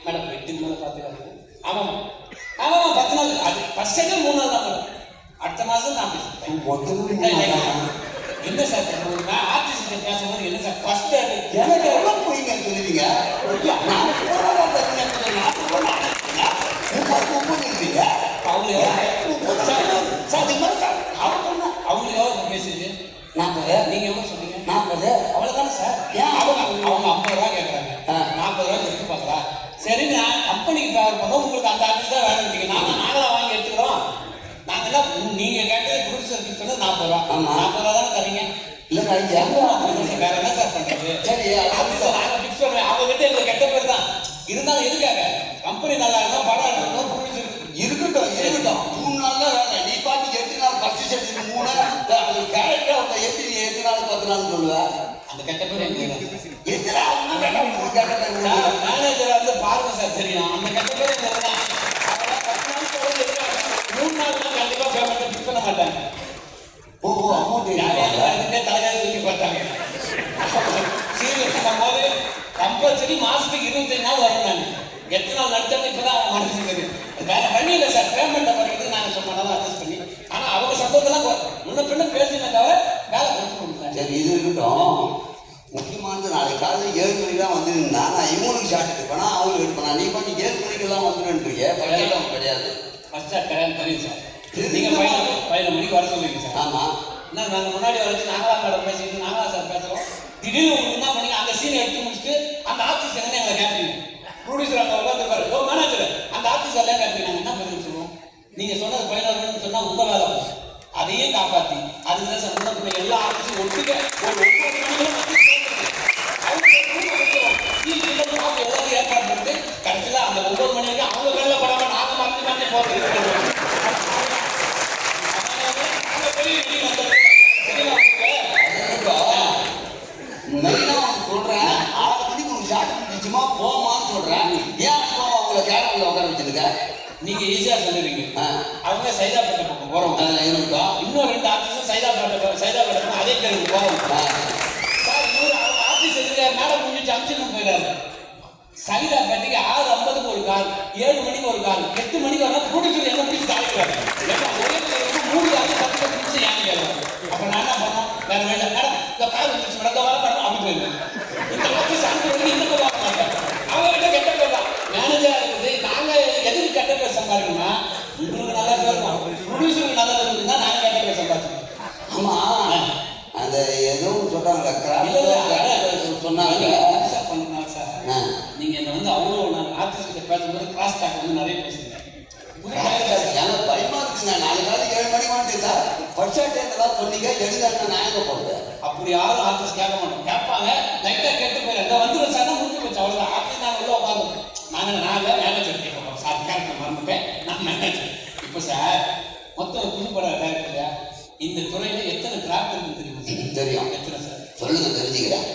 Madam 8 மேலே பார்த்துக்காங்க. ஆமாம் ஆமாம் 10 நாள் அது ஃபர்ஸ்ட் 3 நாள் தான் மேடம். அடுத்த மாதம் நான் பேசுகிறேன். என்ன சார் நான் ஆர்டிஸ்ட் பேசும்போது என்ன சார் ஃபர்ஸ்ட் எனக்கு எவ்வளோ போயிங்க சொல்லுவீங்க? அவங்க எவ்வளோ பேசுது? 40. நீங்க எவ்வளோ சொன்னீங்க? 40. அவ்வளோதானே சார். ஏன் அவங்க 50 ரூபா கேட்குறாங்க. 40 ரூபா எடுத்து பார்க்கலா. சரி நான் கம்பெனிக்கு ஃபேவர் பண்ணோம், உங்களுக்கு அந்த ஆர்டிஸ்ட் தான் வேணும்ட்டீங்க. நாங்களாம் வாங்கி எடுத்துக்கிறோம். நாங்கள் தான் நீங்கள் கேட்டது ப்ரொடியூசருக்கு சொன்னது 40 ரூபா. 40 ரூபா தானே தரீங்க. இல்லை வேற என்ன சார் பண்ணுறது? சரி நாங்கள் ஃபிக்ஸ் பண்ணுவேன். அவங்ககிட்ட எங்களுக்கு கெட்ட பேர் தான் இருந்தாலும் எதுக்காக கம்பெனி நல்லா இருந்தால் படம் இருக்கணும், ப்ரொடியூசர் இருக்கட்டும் 3 நாள் தான் வேலை. நீ பாட்டு 8 நாள் ஃபர்ஸ்ட் செட் 3 அது கரெக்டாக அவங்க எப்படி 8 நாள் 10 நாள் சொல்லுவேன். அந்த கெட்ட பேர் எங்க மேனேஜர் வந்து பாருங்க சார் தெரியும். அந்த கெட்ட பேர் எங்க 3 நாள் தான் கண்டிப்பாக பேமெண்ட் ஃபிக்ஸ் பண்ண மாட்டாங்க. ஓ அமௌண்ட் தலையாரி தூக்கி பார்த்தாங்க. சீரியஸ் போது கம்பல்சரி மாசத்துக்கு 25 நாள் வரும். நான் எத்தனை நாள் நடிச்சாலும் இப்பதான் அவங்க மனசுக்கு வேற வழி இல்லை சார். பேமெண்ட் பண்ணுறது நாங்கள் சொன்னாலும் அட்ஜஸ்ட் பண்ணி. ஆனால் அவங்க சம்பவத்தெல்லாம் முன்ன பின்ன பேசுனே தவிர வேலை கொடுத்து. சரி இது இருக்கட்டும். முக்கியமானது நாளைக்கு காலையில் 7 மணிக்கு தான் வந்துருந்தா நான் இவங்களுக்கு ஷார்ட் எடுப்பேனா அவங்களுக்கு எடுப்பேனா? நீ பண்ணி 7 மணிக்கெல்லாம் வந்துருன்றீங்க. பட்ஜெட் கிடையாது. ஃபர்ஸ்ட் தெரியும் சார். நீங்கள் 11 மணிக்கு வர சொல்லுவீங்க சார். ஆமாம். என்ன நாங்கள் முன்னாடி வர வச்சு நாங்களாம் மேடம் பேசிக்கிட்டு நாங்களாம் சார் பேசுகிறோம். திடீர்னு உங்களுக்கு என்ன பண்ணி அந்த சீனை எடுத்து முடிச்சுட்டு அந்த ஆர்டிஸ்ட் என்னன்னு எங்களை கேட்பீங்க. ப்ரொடியூசர் அங்கே உட்காந்துருப்பாரு. ஓ மேனேஜர் அந்த ஆர்டிஸ்ட் எல்லாம் கேட்பீங்க. நாங்கள் என்ன பதில் சொல்லுவோம்? நீங்கள் சொன்னது 11 மணின்னு சொன்னால் உங்கள் வேலை அதையும் காப்பாற்றி அதுக்கு தான் சார் முன்ன பிள்ளை எல்லா ஆர்டிஸ்டும் ஒட்டுக்க ஒரு 9 மணிக்கு எல்லாத்தையும் ஏற்பாடு பண்ணிட்டு கடைசியில் அந்த 9 மணி வரைக்கும் அவங்க வேலை படாமல் நாங்கள் மறந்து போகிறது. சொல்றேன் 6 மணிக்கு ஒரு ஷார்ட் நிச்சயமா போமான்னு சொல்றேன். ஏன் அவங்கள கேரக்டர்ல உட்கார வச்சிருக்க? நீங்க ஈஸியா சொல்லுறீங்க. அவங்க சைதாப்பேட்டை பக்கம் போறோம். இன்னும் 2 ஆர்டிஸ்டும் சைதாப்பேட்டை அதே கேள்வி போறோம் சார். இன்னொரு ஆர்டிஸ்ட் எதுக்கு மேடம் முடிஞ்சு அமிச்சுன்னு போயிடாரு. சைதாப்பேட்டைக்கு 6:50 ஒரு கார், 7 மணிக்கு ஒரு கார், 8 மணிக்கு வரலாம். ப்ரொடியூசர் என்ன பிடிச்சி தாழ்க்கிறாரு. மூணு ஆறு 10 நிமிஷம் ஏன்னு கேட்கறாரு. அப்ப நான் என்ன பண்ணோம்? வேற வேலை மேடம் இந்த கார் வந்துச்சு மேடம் வர மேடம் அப்படி போயிருந்தேன். இந்த ஆர்டிஸ்ட் அனுப்பி இன்னும் வர மாட்டேன். அவங்க கிட்ட கெட்ட பேர் தான் மேனேஜரா இருக்குது. நாங்க எதுக்கு கெட்ட பேர் சம்பாதிக்கணும்னா உங்களுக்கு நல்லா பேரும் ப்ரொடியூசருக்கு நல்லா இருக்குன்னா நாங்க கெட்ட பேர் சம்பாதிக்கணும். ஆமா அந்த ஏதோ சொல்றாங்க சொன்னாங்க சார். நீங்க என்ன வந்து அவ்வளோ நான் ஆர்டிஸ்ட் கிட்ட பேசும்போது கிராஸ் டாக் வந்து நிறைய பேசுறீங்க. எனக்கு பயமா இருக்குங்க. 4 நாளைக்கு 7 மணி வந்துட்டு சார் ஃபர்ஸ்ட் ஷாட் சொன்னீங்க எடுங்க நான் எங்க போடுறது? அப்படி யாரும் ஆர்டிஸ்ட் கேட்க மாட்டோம். கேட்பாங்க லைட்டாக கேட்டு போயிடுறாங்க. வந்துடும் சார் தான் முடிஞ்சு போச்சு அவ்வளோதான். ஆர்டிஸ்ட் நாங்கள் உள்ள உட்காந்து நான் மேனேஜர் கேட்போம் சார். கேரக்டர் மறந்துட்டேன் நான் மேனேஜர். இப்போ சார் மொத்தம் புது படம் டேரக்டர் இல்லையா? இந்த துறையில் எத்தனை கிராஃப்ட் இருக்குன்னு தெரியும்? தெரியும். எத்தனை சார் சொல்லுங்க தெரிஞ்சுக்கிறேன்.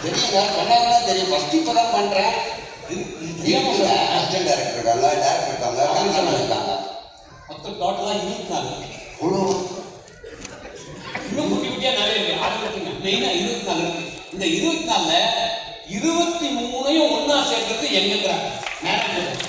தெரியுங்க சொன்னாங்கன்னா தெரியும். ஃபர்ஸ்ட் இப்போ தான் பண்ணுறேன். அசிஸ்டன்ட் டைரக்டர் இருக்காங்க, டேரக்டர் இருக்காங்க, கமிஷனர் இருக்காங்க. மொத்தம் டோட்டலாக 24. இவ்வளோ இன்னும் குட்டி குட்டியாக நிறைய இருக்கு. அது இருக்குங்க மெயினாக 24 இருக்கு. இந்த 24ல் 23 ஒன்றா சேர்க்கறது எங்கிறாங்க மேனேஜர்.